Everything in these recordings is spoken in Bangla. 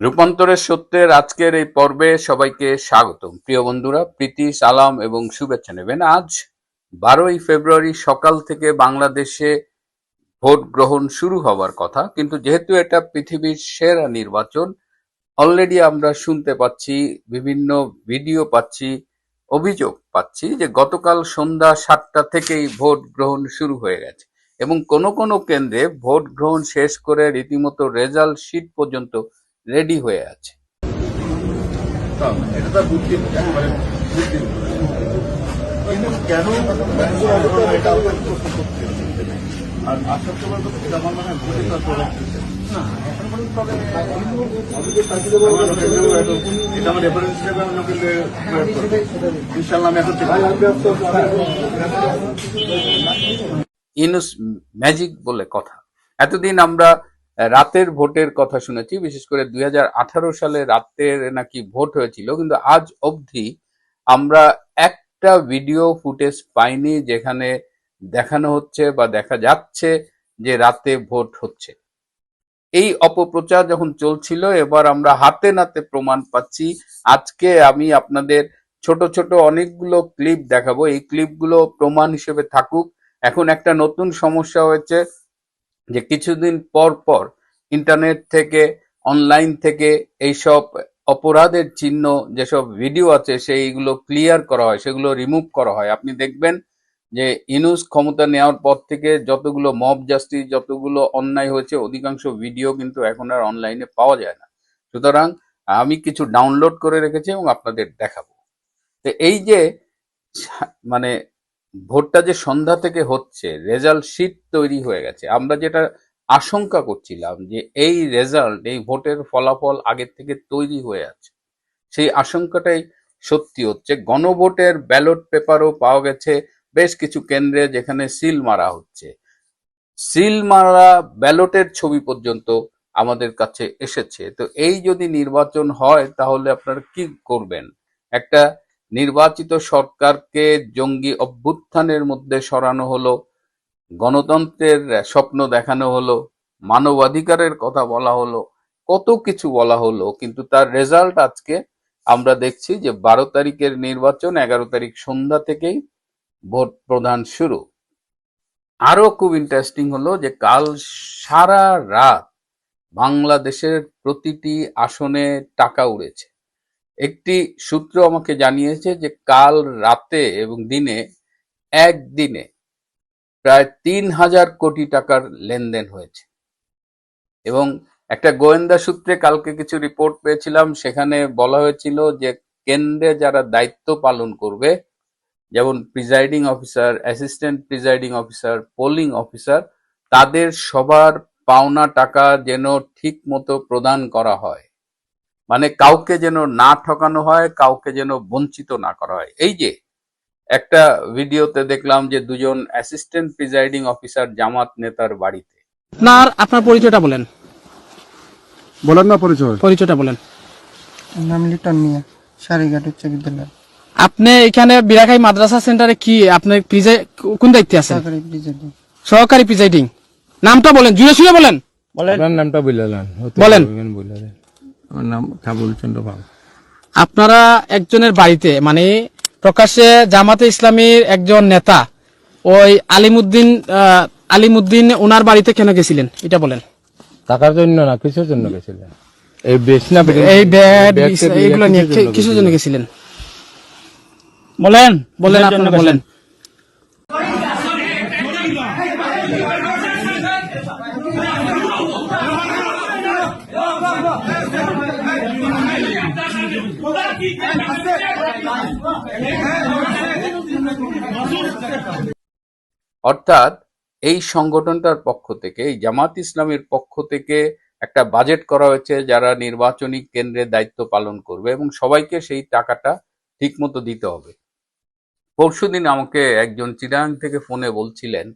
রূপান্তরের সত্যের আজকের এই পর্বে সবাইকে স্বাগতম। প্রিয় বন্ধুরা, প্রীতি, সালাম এবং শুভেচ্ছা নেবেন। আজ 12ই ফেব্রুয়ারি সকাল থেকে বাংলাদেশে ভোট গ্রহণ শুরু হবার কথা, কিন্তু যেহেতু এটা পৃথিবীর সেরা নির্বাচন, অলরেডি আমরা শুনতে পাচ্ছি, বিভিন্ন ভিডিও পাচ্ছি, অভিযোগ পাচ্ছি যে গতকাল সন্ধ্যা 7টা থেকেই ভোট গ্রহণ শুরু হয়ে গেছে এবং কোনো কোনো কেন্দ্রে ভোট গ্রহণ শেষ করে রীতিমতো রেজাল্ট শিট পর্যন্ত রেডি হয়ে আছে। ইনুস ম্যাজিক বলে কথা। এতদিন আমরা রাতের ভোটের কথা শুনেছি, বিশেষ করে 2018 সালে রাতের নাকি ভোট হয়েছিল, কিন্তু আজ অবধি আমরা একটা ভিডিও ফুটেজ পাইনি যেখানে দেখানো হচ্ছে বা দেখা যাচ্ছে যে রাতে ভোট হচ্ছে। এই অপপ্রচার যখন চলছিল, এবার আমরা হাতে নাতে প্রমাণ পাচ্ছি। আজকে আমি আপনাদের ছোট ছোট অনেকগুলো ক্লিপ দেখাবো, এই ক্লিপগুলো প্রমাণ হিসেবে থাকুক। এখন একটা নতুন সমস্যা হয়েছে যে কিছুদিন পর পর ইন্টারনেট থেকে, অনলাইন থেকে এইসব অপরাধের চিহ্ন যেসব ভিডিও আছে সেইগুলো ক্লিয়ার করা হয়, সেগুলো রিমুভ করা হয়। আপনি দেখবেন যে ইউনূস ক্ষমতা নেওয়ার পর থেকে যতগুলো মব জাস্টিস, যতগুলো অন্যায় হয়েছে, অধিকাংশ ভিডিও কিন্তু এখন আর অনলাইনে পাওয়া যায় না। সুতরাং আমি কিছু ডাউনলোড করে রেখেছি এবং আপনাদের দেখাবো। তো এই যে মানে ভোটটা যে সন্ধ্যা থেকে হচ্ছে, রেজাল্ট শিট তৈরি হয়ে গেছে, আমরা যেটা আশঙ্কা করছিলাম যে এই রেজাল্ট, এই ভোটের ফলাফল আগের থেকে তৈরি হয়ে আছে, সেই আশঙ্কাটাই সত্যি হচ্ছে। গণভোটের ব্যালট পেপারও পাওয়া গেছে বেশ কিছু কেন্দ্রে, যেখানে সিল মারা হচ্ছে। সিল মারা ব্যালটের ছবি পর্যন্ত আমাদের কাছে এসেছে। তো এই যদি নির্বাচন হয় তাহলে আপনারা কি করবেন? একটা নির্বাচিত সরকারকে জঙ্গি অভ্যুত্থানের মধ্যে সরানো হলো, গণতন্ত্রের স্বপ্ন দেখানো হলো, মানবাধিকারের কথা বলা হলো, কত কিছু বলা হলো, কিন্তু তার রেজাল্ট আজকে আমরা দেখছি যে 12 তারিখের নির্বাচন, 11 তারিখ সন্ধ্যা থেকেই ভোট প্রদান শুরু। আরো খুব ইন্টারেস্টিং হলো যে কাল সারা রাত বাংলাদেশের প্রতিটি আসনে টাকা উড়েছে। একটি সূত্র আমাকে জানিয়েছে যে কাল রাতে এবং দিনে, একদিনে প্রায় 3,000 কোটি টাকার লেনদেন হয়েছে। এবং একটা গোয়েন্দা সূত্রে কালকে কিছু রিপোর্ট পেয়েছিলাম, সেখানে বলা হয়েছিল যে কেন্দ্রে যারা দায়িত্ব পালন করবে, যেমন presiding officer, assistant presiding officer, polling officer, তাদের সবার পাওনা টাকা যেন ঠিক মতো প্রদান করা হয়, মানে কাউকে যেন না ঠকানো হয়, কাউকে যেন বঞ্চিত না করা হয়। এই যে একটা ভিডিওতে দেখলাম যে দুজন অ্যাসিস্ট্যান্ট প্রিজাইডিং অফিসার জামাত নেতার বাড়িতে। আপনার পরিচয়টা বলেন। বলেন না পরিচয়টা বলেন। নাম লিটন মিয়া, সারিঘাট উচ্চ বিদ্যালয়। আপনি এখানে বিরাখাই মাদ্রাসা সেন্টারে কি আপনি কোন দায়িত্বে আছেন? সহকারী প্রিজাইডিং। নামটা বলেন, জুড়ে শুয়ে বলেন। আপনার নামটা বলেন। আমার নাম কাবুল চন্দ্র পাল। আপনারা একজনের বাড়িতে, মানে প্রকাশ্যে জামাতে ইসলামীর একজন নেতা ওই আলিমুদ্দিন ওনার বাড়িতে কেন গেছিলেন এটা বলেন। টাকার জন্য না, কিসের জন্য গেছিলেন? এই বেশ না, এই ব্যাড এইগুলো নিয়ে কিসের জন্য গেছিলেন বলেন। আপনারা বলেন। অর্থাৎ এই সংগঠনটার পক্ষ থেকে, এই জামাত ইসলামের পক্ষ থেকে একটা বাজেট করা হয়েছে যারা নির্বাচনী কেন্দ্রে দায়িত্ব পালন করবে, এবং সবাইকে সেই টাকাটা ঠিক মতো দিতে হবে। পরশুদিন আমাকে একজন চিটাগাং থেকে ফোনে বলছিলেন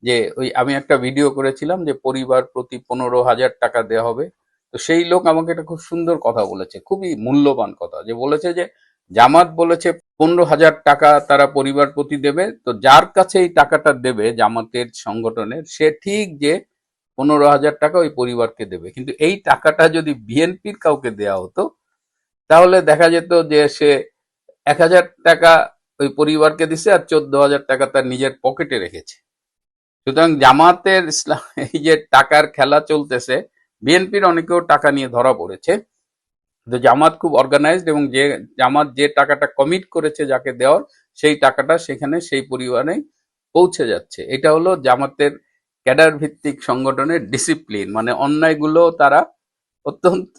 যে আমি একটা ভিডিও করেছিলাম যে পরিবার প্রতি 15,000 টাকা দেওয়া হবে। তো সেই লোক আমাকে একটা খুব সুন্দর কথা বলেছে, খুবই মূল্যবান কথা, যে বলেছে যে জামাত বলেছে 15,000 টাকা তারা পরিবার প্রতি দেবে, তো যার কাছে এই টাকাটা দেবে জামাতের সংগঠনের, সে ঠিক যে 15,000 টাকা ওই পরিবারকে দেবে, কিন্তু এই টাকাটা যদি বিএনপির কাউকে দেয়া হতো তাহলে দেখা যেত যে সে 1,000 টাকা ওই পরিবারকে দিছে আর 14,000 টাকা তার নিজের পকেটে রেখেছে। সুতরাং জামাতের ইসলাম এই যে টাকার খেলা চলতেছে, বিএনপির অনেকেও টাকা নিয়ে ধরা পড়েছে, তো জামাত খুব অর্গানাইজড এবং যে জামাত যে টাকাটা কমিট করেছে যাকে দেওয়ার, সেই টাকাটা সেখানে সেই পরিবারে পৌঁছে যাচ্ছে। এটা হলো জামাতের ক্যাডার ভিত্তিক সংগঠনের ডিসিপ্লিন, মানে অন্যায়গুলো তারা অত্যন্ত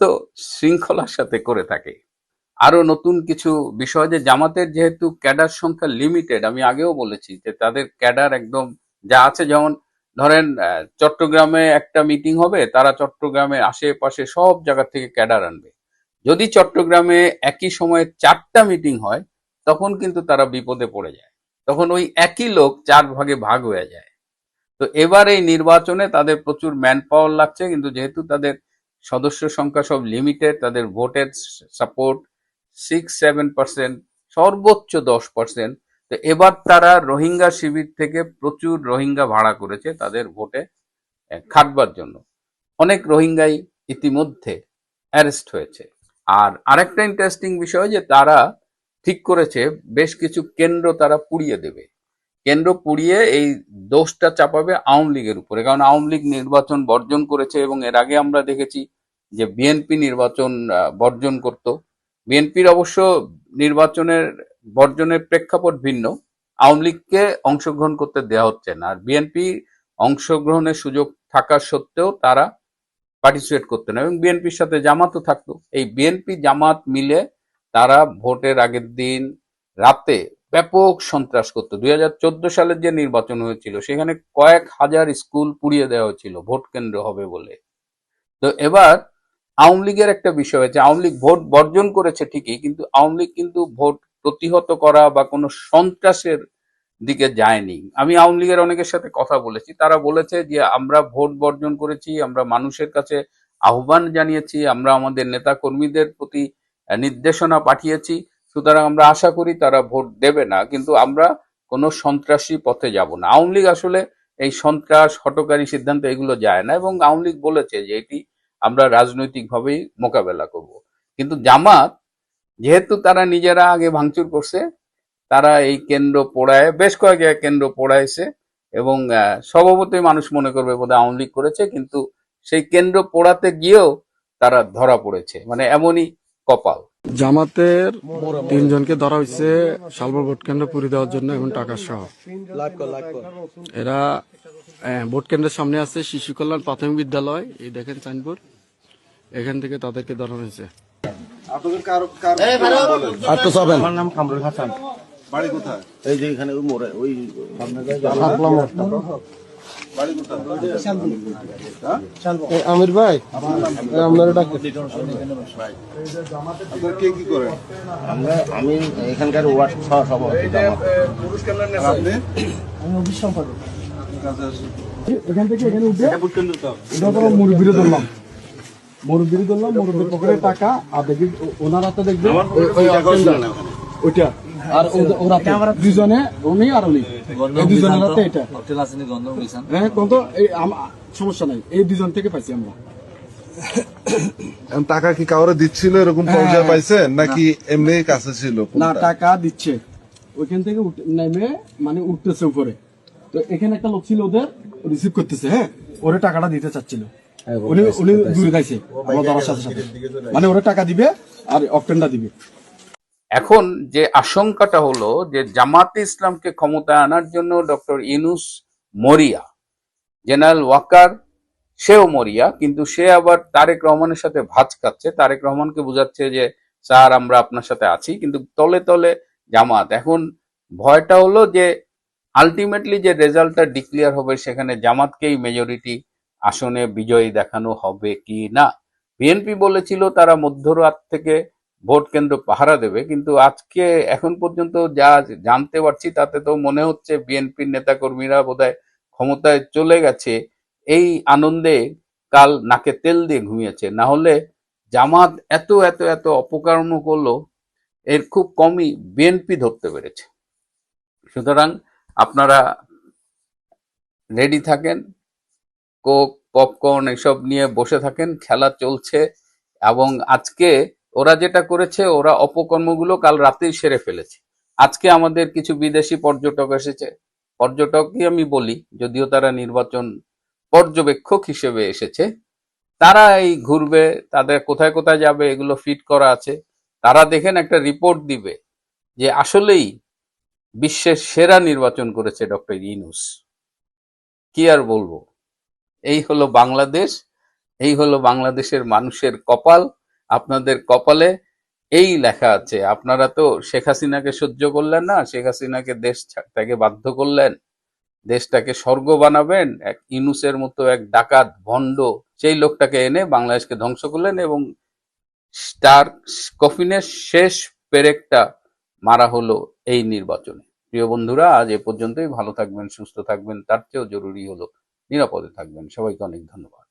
শৃঙ্খলার সাথে করে থাকে। আরো নতুন কিছু বিষয়, যে জামাতের যেহেতু ক্যাডার সংখ্যা লিমিটেড, আমি আগেও বলেছি যে তাদের ক্যাডার একদম যা আছে, যেমন ধরেন চট্টগ্রামে একটা মিটিং হবে, তারা চট্টগ্রামের আশেপাশে সব জায়গা থেকে ক্যাডার আনবে। যদি চট্টগ্রামে একই সময়ে 4টা মিটিং হয় তখন কিন্তু তারা বিপদে পড়ে যায়, তখন ওই একই লোক 4 ভাগে ভাগ হয়ে যায়। তো এবার এই নির্বাচনে তাদের প্রচুর ম্যান পাওয়ার লাগছে, কিন্তু যেহেতু তাদের সদস্য সংখ্যা সব লিমিটেড, তাদের ভোটের সাপোর্ট 6-7%, সর্বোচ্চ 10%। তো এবার তারা রোহিঙ্গা শিবির থেকে প্রচুর রোহিঙ্গা ভাড়া করেছে তাদের ভোটে খাটবার জন্য। অনেক রোহিঙ্গাই ইতিমধ্যে অ্যারেস্ট হয়েছে। আর আরেকটা ইন্টারেস্টিং বিষয় যে তারা ঠিক করেছে বেশ কিছু কেন্দ্র তারা পুড়িয়ে দেবে। কেন্দ্র পুড়িয়ে এই দোষটা চাপাবে আওয়ামী লীগের উপরে, কারণ আওয়ামী লীগ নির্বাচন বর্জন করেছে এবং এর আগে আমরা দেখেছি যে বিএনপি নির্বাচন বর্জন করত। বিএনপির অবশ্য নির্বাচনের বর্জনের প্রেক্ষাপট ভিন্ন, আওয়ামী লীগকে অংশগ্রহণ করতে দেওয়া হচ্ছে না, আর বিএনপি অংশগ্রহণের সুযোগ থাকা সত্ত্বেও তারা পার্টিসিপেট করতো না, এবং বিএনপির সাথে জামাতও থাকতো। এই বিএনপি জামাত মিলে তারা ভোটের আগের দিন রাতে ব্যাপক সন্ত্রাস করতো। 2014 সালের যে নির্বাচন হয়েছিল সেখানে কয়েক হাজার স্কুল পুড়িয়ে দেওয়া হয়েছিল ভোট কেন্দ্র হবে বলে। তো এবার আওয়ামী লীগের একটা বিষয় হয়েছে, আওয়ামী লীগ ভোট বর্জন করেছে ঠিকই, কিন্তু আওয়ামী লীগ কিন্তু ভোট প্রতিহত করা বা কোনো সন্ত্রাসের দিকে যায়নি। আমি আওয়ামী লীগের অনেকের সাথে কথা বলেছি, তারা বলেছে যে আমরা ভোট বর্জন করেছি, আমরা মানুষের কাছে আহ্বান জানিয়েছি, আমরা আমাদের নেতা কর্মীদের প্রতি নির্দেশনা পাঠিয়েছি, সুতরাং আমরা আশা করি তারা ভোট দেবে না, কিন্তু আমরা কোনো সন্ত্রাসী পথে যাব না। আওয়ামী লীগ আসলে এই সন্ত্রাস, হঠকারী সিদ্ধান্ত এগুলো যায় না, এবং আওয়ামী লীগ বলেছে যে এটি আমরা রাজনৈতিকভাবেই মোকাবেলা করব। কিন্তু জামাত যেহেতু তারা নিজেরা আগে ভাঙচুর করছে, তারা এই কেন্দ্র পোড়ায়, বেশ কয়েক জায়গায় কেন্দ্র পোড়াইছে, এবং স্বভাবতই মানুষ মনে করবে বোধহয় আওয়ামী লীগ করেছে, কিন্তু সেই কেন্দ্র পোড়াতে গিয়েও তারা ধরা পড়েছে, মানে এমনই কপাল। জামাতের 3 জনকে ধরা হয়েছে শালবর ভোট কেন্দ্র পুরি দেওয়ার জন্য এবং টাকা সহ। এরা ভোট কেন্দ্রের সামনে আছে শিশু কল্যাণ প্রাথমিক বিদ্যালয়, এই দেখেন সাইনবোর্ড, এখান থেকে তাদেরকে ধরা হয়েছে। আমার নাম কামরুল হাসান। বাড়ি কোথায়? এই যে এখানে ওই মোড়ে, ওই আমির ভাই, আপনারা ডাকেন। কে কি করে? আমি এখানকার ওয়ার্ড সভাপতি। আপনি? আমি অফিস সম্পাদক। এখান থেকে এখানে উঠে মুরব্বীরে ধরলাম, মুরব্বীর পকেটে টাকা, আর দেখি ওনার হাতে দেখবে ওইটা, আর ওরা দুজনে, উনি আর উনি, এই দুজনের হাতে এটা। হ্যাঁ, কোন তো সমস্যা নাই, এই 2জন থেকে পাইছি আমরা। টাকা কি কাউরে দিচ্ছিল এরকম পর্যায়ে পাইছেন, নাকি এমনি কাছে ছিল? না, টাকা দিচ্ছে, ওইখান থেকে নেমে মানে উঠতেছে উপরে। তো এখানে একটা লোক ছিল ওদের রিসিভ করতেছে, হ্যাঁ, ওরে টাকাটা দিতে চাচ্ছিল, উনি দূরে যাইছে আমার ধরার সাথে সাথে, মানে ওরা টাকা দিবে আর অপটেনটা দিবে। এখন যে আশঙ্কাটা হলো যে জামাতে ইসলামকে ক্ষমতায় আনার জন্য ডক্টর ইউনূস মরিয়া, জেনারেল ওয়াকার সেও মরিয়া, কিন্তু সে আবার তারেক রহমানের সাথে ভাঁজ খাচ্ছে, তারেক রহমানকে বোঝাচ্ছে যে স্যার আমরা আপনার সাথে আছি, কিন্তু তলে তলে জামাত। এখন ভয়টা হলো যে আলটিমেটলি যে রেজাল্টটা ডিক্লেয়ার হবে সেখানে জামাতকেই মেজরিটি আসনে বিজয়ী দেখানো হবে কি না। বিএনপি বলেছিল তারা মধ্যরাত থেকে ভোট কেন্দ্র পাহারা দেবে, কিন্তু আজকে এখন পর্যন্ত যা জানতে পারছি তাতে তো মনে হচ্ছে বিএনপির নেতাকর্মীরা বোধহয় ক্ষমতায় চলে গেছে, এই আনন্দে কাল নাকে তেল দিয়ে ঘুমিয়েছে। না হলে জামাত এত এত এত অপকর্ম করলো, এর খুব কমই বিএনপি ধরতে পেরেছে। সুতরাং আপনারা রেডি থাকেন, পপকর্ন এসব নিয়ে বসে থাকেন, খেলা চলছে। এবং আজকে ওরা যেটা করেছে, ওরা অপকর্মগুলো কাল রাতেই সেরে ফেলেছে। আজকে আমাদের কিছু বিদেশি পর্যটক এসেছে, পর্যটকই আমি বলি, যদিও তারা নির্বাচন পর্যবেক্ষক হিসেবে এসেছে। তারা এই ঘুরবে, তাদের কোথায় কোথায় যাবে এগুলো ফিট করা আছে। তারা দেখেন একটা রিপোর্ট দিবে যে আসলেই বিশ্বের সেরা নির্বাচন করেছে ডক্টর ইউনূস। কি আর বলবো, এই হলো বাংলাদেশ, এই হলো বাংলাদেশের মানুষের কপাল। আপনাদের কপালে এই লেখা আছে। আপনারা তো শেখ হাসিনাকে সহ্য করলেন না, শেখ হাসিনাকে দেশ থেকে বাধ্য করলেন, দেশটাকে স্বর্গ বানাবেন, এক ইউনূসের মতো এক ডাকাত ভণ্ড সেই লোকটাকে এনে বাংলাদেশকে ধ্বংস করলেন এবং তার কফিনের শেষ পেরেকটা মারা হলো এই নির্বাচনে। প্রিয় বন্ধুরা, আজ এ পর্যন্তই। ভালো থাকবেন, সুস্থ থাকবেন, তার চেয়েও জরুরি হলো নিরাপদে থাকবেন। সবাইকে অনেক ধন্যবাদ।